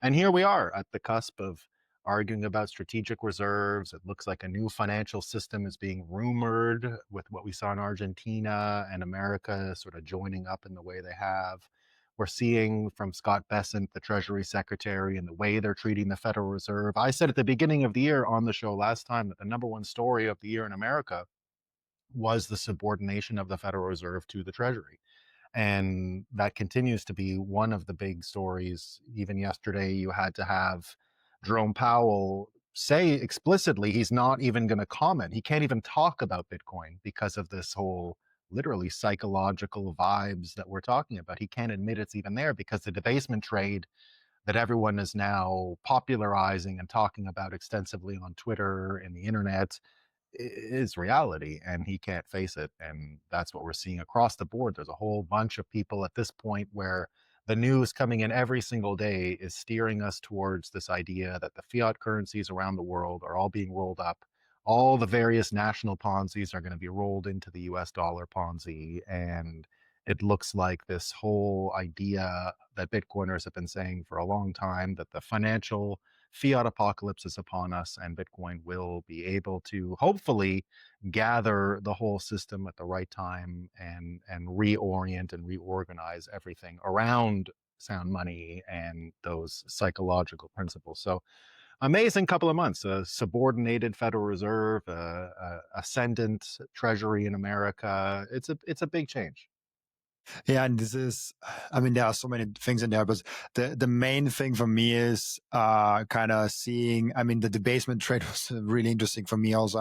And here we are at the cusp of arguing about strategic reserves. It looks like a new financial system is being rumored with what we saw in Argentina and America sort of joining up in the way they have. We're seeing from Scott Bessent, the Treasury Secretary, and the way they're treating the Federal Reserve. I said at the beginning of the year on the show last time that the number one story of the year in America was the subordination of the Federal Reserve to the Treasury. And that continues to be one of the big stories. Even yesterday, you had to have Jerome Powell say explicitly he's not even going to comment. He can't even talk about Bitcoin because of this whole literally psychological vibes that we're talking about. He can't admit it's even there because the debasement trade that everyone is now popularizing and talking about extensively on Twitter and the internet is reality, and he can't face it. And that's what we're seeing across the board. There's a whole bunch of people at this point where the news coming in every single day is steering us towards this idea that the fiat currencies around the world are all being rolled up. All the various national Ponzi's are going to be rolled into the US dollar Ponzi. And it looks like this whole idea that Bitcoiners have been saying for a long time, that the financial fiat apocalypse is upon us, and Bitcoin will be able to hopefully gather the whole system at the right time and reorient and reorganize everything around sound money and those psychological principles. So amazing couple of months. A subordinated Federal Reserve, ascendant Treasury in America. It's a big change. Yeah, and this is, I mean, there are so many things in there, but the main thing for me is kind of seeing. I mean, the debasement trade was really interesting for me. Also,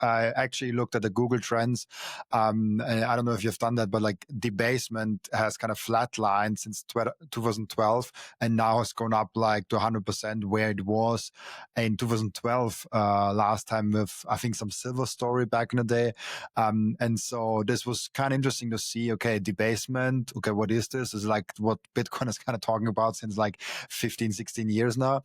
I actually looked at the Google Trends. And I don't know if you've done that, but like debasement has kind of flatlined since 2012, and now has gone up like to 100% where it was in 2012 last time with I think some silver story back in the day. And so this was kind of interesting to see. Okay, debasement. Okay, what is this? Is like what Bitcoin is kind of talking about since like 15, 16 years now.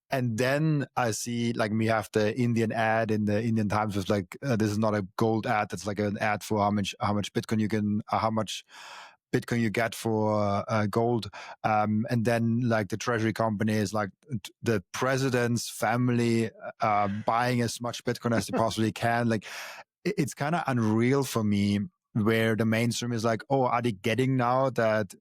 And then I see like we have the Indian ad in the Indian Times with like this is not a gold ad. It's like an ad for how much Bitcoin you can how much Bitcoin you get for gold. And then like the treasury company is like the president's family buying as much Bitcoin as they possibly can. Like it's kind of unreal for me where the mainstream is like, oh, are they getting now that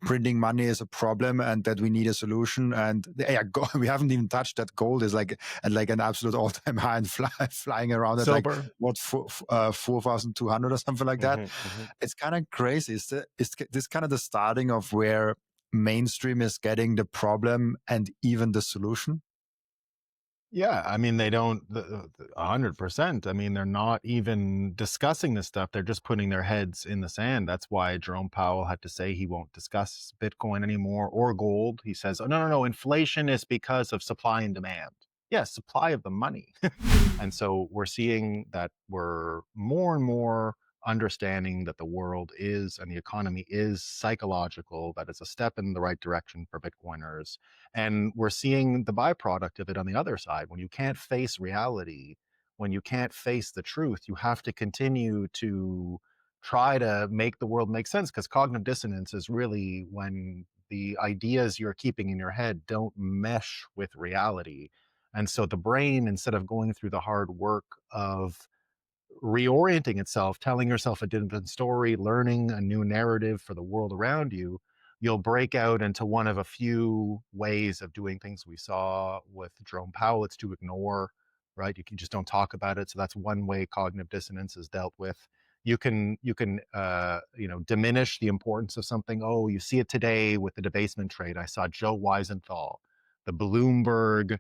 printing money is a problem and that we need a solution? And yeah, we haven't even touched that gold is like at like an absolute all-time high and flying around at like Silver. what 4,200 or something like that. It's kind of crazy. Is this kind of the starting of where mainstream is getting the problem and even the solution? Yeah, I mean, they don't 100%. I mean, they're not even discussing this stuff. They're just putting their heads in the sand. That's why Jerome Powell had to say he won't discuss Bitcoin anymore or gold. He says, "Oh, no, no, no, inflation is because of supply and demand." Yes, supply of the money. And so we're seeing that we're more and more understanding that the world is and the economy is psychological, that it's a step in the right direction for Bitcoiners. And we're seeing the byproduct of it on the other side. When you can't face reality, when you can't face the truth, you have to continue to try to make the world make sense, because cognitive dissonance is really when the ideas you're keeping in your head don't mesh with reality. And so the brain, instead of going through the hard work of reorienting itself, telling yourself a different story, learning a new narrative for the world around you, you'll break out into one of a few ways of doing things. We saw with Jerome Powell, it's to ignore, right? You can just don't talk about it. So that's one way cognitive dissonance is dealt with. You can diminish the importance of something. Oh, you see it today with the debasement trade. I saw Joe Weisenthal, the Bloomberg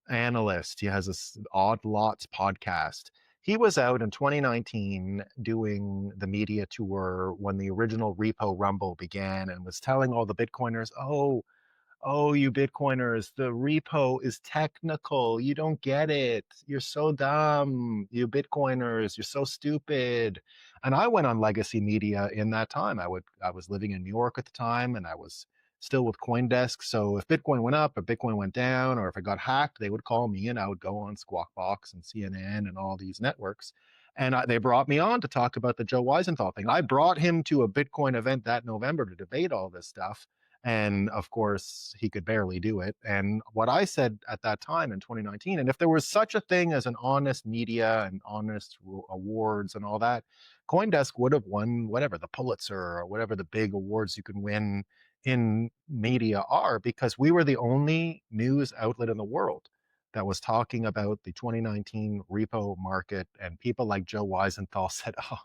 analyst. He has this Odd Lots podcast. He was out in 2019 doing the media tour when the original repo rumble began, and was telling all the Bitcoiners, oh, you Bitcoiners, the repo is technical. You don't get it. You're so dumb. You Bitcoiners, you're so stupid. And I went on legacy media in that time. I was living in New York at the time, and I was still with CoinDesk. So if Bitcoin went up or Bitcoin went down, or if it got hacked, they would call me, and I would go on Squawk Box and CNN and all these networks. And they brought me on to talk about the Joe Weisenthal thing. I brought him to a Bitcoin event that November to debate all this stuff. And of course, he could barely do it. And what I said at that time in 2019, and if there was such a thing as an honest media and honest awards and all that, Coindesk would have won whatever the Pulitzer or whatever the big awards you can win in media are, because we were the only news outlet in the world that was talking about the 2019 repo market. And people like Joe Weisenthal said, oh,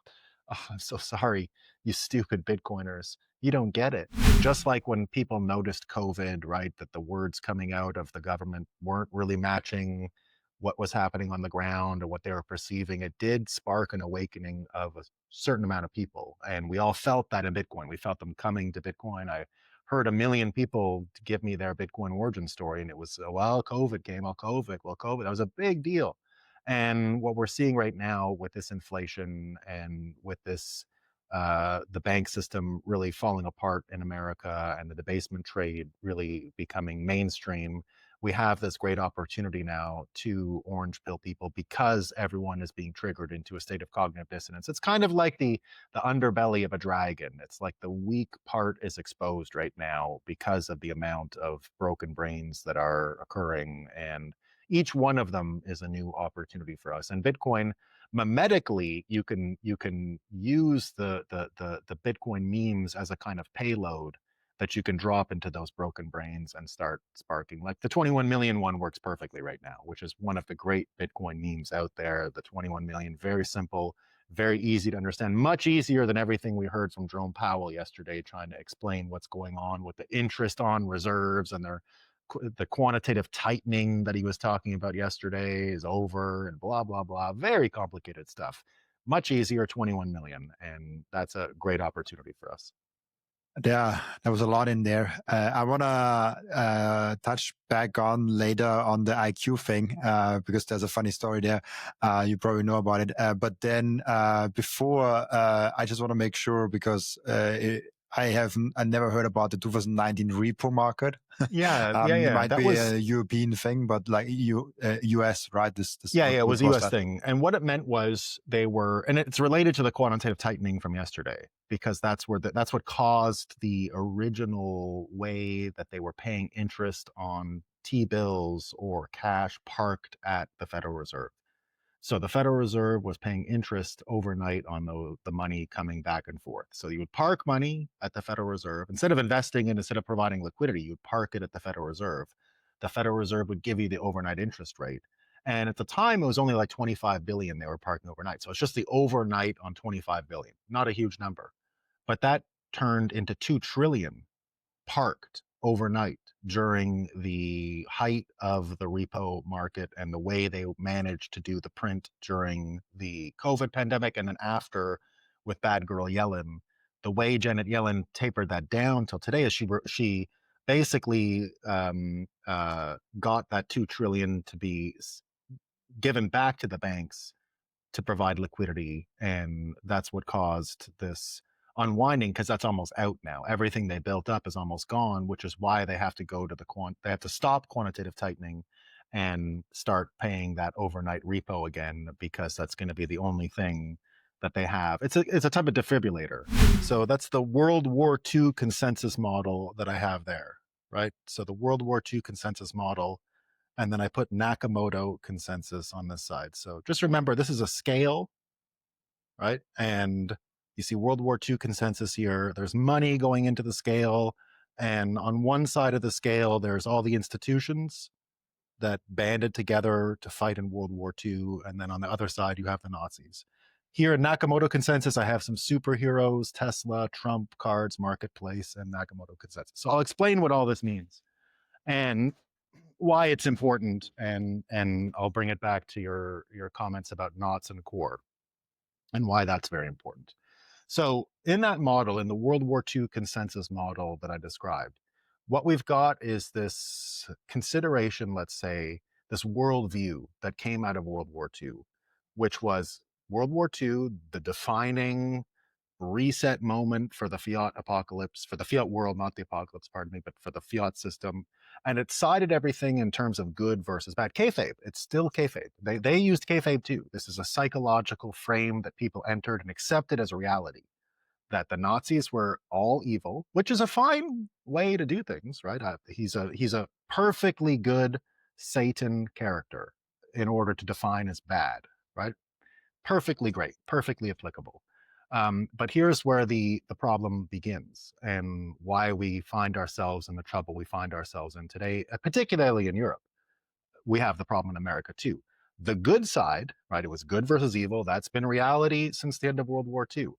I'm so sorry, you stupid Bitcoiners. You don't get it. Just like when people noticed COVID, right, that the words coming out of the government weren't really matching what was happening on the ground or what they were perceiving, it did spark an awakening of a certain amount of people. And we all felt that in Bitcoin. We felt them coming to Bitcoin. I heard a million people give me their Bitcoin origin story, and it was, well, COVID came, well, COVID, well, COVID. That was a big deal. And what we're seeing right now with this inflation and with this the bank system really falling apart in America and the debasement trade really becoming mainstream, we have this great opportunity now to orange pill people because everyone is being triggered into a state of cognitive dissonance. It's kind of like the underbelly of a dragon. It's like the weak part is exposed right now because of the amount of broken brains that are occurring, and each one of them is a new opportunity for us. And Bitcoin, mimetically, you can use the Bitcoin memes as a kind of payload that you can drop into those broken brains and start sparking. Like the 21 million one works perfectly right now, which is one of the great Bitcoin memes out there. The 21 million, very simple, very easy to understand, much easier than everything we heard from Jerome Powell yesterday trying to explain what's going on with the interest on reserves and the quantitative tightening that he was talking about yesterday is over and blah, blah, blah. Very complicated stuff. Much easier, 21 million. And that's a great opportunity for us. Yeah, there was a lot in there. I want to touch back on later on the IQ thing because there's a funny story there. You probably know about it. But then before, I just want to make sure because I never heard about the 2019 repo market. Yeah, yeah, It yeah. might That be was a European thing, but like US, right? This Yeah, yeah, it what was a was US that? thing. And what it meant was they were, and it's related to the quantitative tightening from yesterday, because that's what caused the original way that they were paying interest on T-bills or cash parked at the Federal Reserve. So the Federal Reserve was paying interest overnight on the money coming back and forth. So you would park money at the Federal Reserve. Instead of investing it, instead of providing liquidity, you'd park it at the Federal Reserve. The Federal Reserve would give you the overnight interest rate. And at the time, it was only like 25 billion they were parking overnight. So it's just the overnight on 25 billion, not a huge number. But that turned into 2 trillion parked overnight during the height of the repo market and the way they managed to do the print during the COVID pandemic. And then after, with bad girl Yellen, the way Janet Yellen tapered that down till today is she basically got that 2 trillion to be given back to the banks to provide liquidity. And that's what caused this unwinding, because that's almost out now. Everything they built up is almost gone, which is why they have to go to they have to stop quantitative tightening and start paying that overnight repo again, because that's going to be the only thing that they have. It's a type of defibrillator. So that's the World War II consensus model that I have there, right? So the World War II consensus model, and then I put Nakamoto consensus on this side. So just remember, this is a scale, right? And you see World War II consensus here. There's money going into the scale. And on one side of the scale, there's all the institutions that banded together to fight in World War II. And then on the other side, you have the Nazis. Here in Nakamoto consensus, I have some superheroes, Tesla, Trump cards, marketplace, and Nakamoto consensus. So I'll explain what all this means and why it's important, and I'll bring it back to your comments about knots and core and why that's very important. So in that model, in the World War II consensus model that I described, what we've got is this consideration, let's say, this worldview that came out of World War II, which was World War II, the defining reset moment for the fiat apocalypse, for the fiat world, not the apocalypse, pardon me, but for the fiat system. And it sided everything in terms of good versus bad. Kayfabe, it's still kayfabe. They used kayfabe too. This is a psychological frame that people entered and accepted as reality, that the Nazis were all evil, which is a fine way to do things, right? He's a perfectly good Satan character in order to define as bad, right? Perfectly great, perfectly applicable. But here's where the problem begins and why we find ourselves in the trouble we find ourselves in today, particularly in Europe. We have the problem in America too. The good side, right? It was good versus evil. That's been reality since the end of World War II.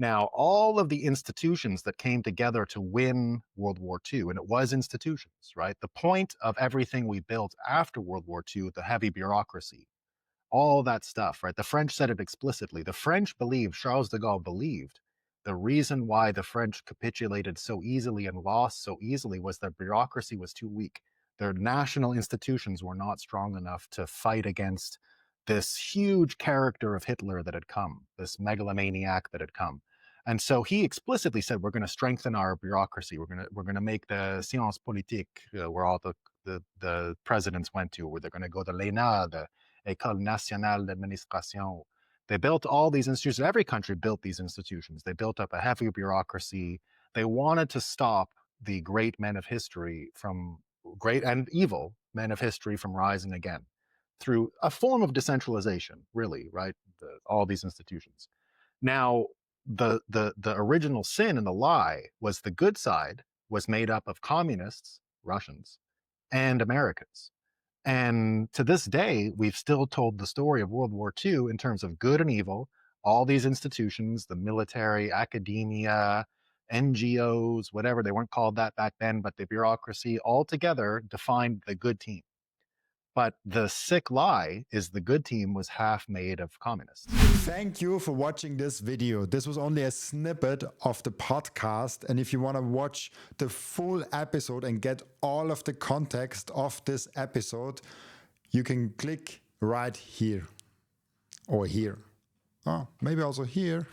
Now, all of the institutions that came together to win World War II, and it was institutions, right? The point of everything we built after World War II, the heavy bureaucracy, all that stuff, right? The French said it explicitly. The French believed, Charles de Gaulle believed, the reason why the French capitulated so easily and lost so easily was their bureaucracy was too weak. Their national institutions were not strong enough to fight against this huge character of Hitler that had come, this megalomaniac that had come. And so he explicitly said, we're going to strengthen our bureaucracy. We're going to make the science politique, where all the presidents went to, where they're going to go to l'ENA, the École Nationale d'Administration. They built all these institutions. Every country built these institutions. They built up a heavy bureaucracy. They wanted to stop the great men of history from great and evil men of history from rising again through a form of decentralization, really, right? All these institutions. Now, the original sin and the lie was the good side was made up of communists, Russians, and Americans. And to this day, we've still told the story of World War II in terms of good and evil. All these institutions, the military, academia, NGOs, whatever, they weren't called that back then, but the bureaucracy all together defined the good team. But the sick lie is the good team was half made of communists. Thank you for watching this video. This was only a snippet of the podcast. And if you want to watch the full episode and get all of the context of this episode, you can click right here or here. Oh, maybe also here.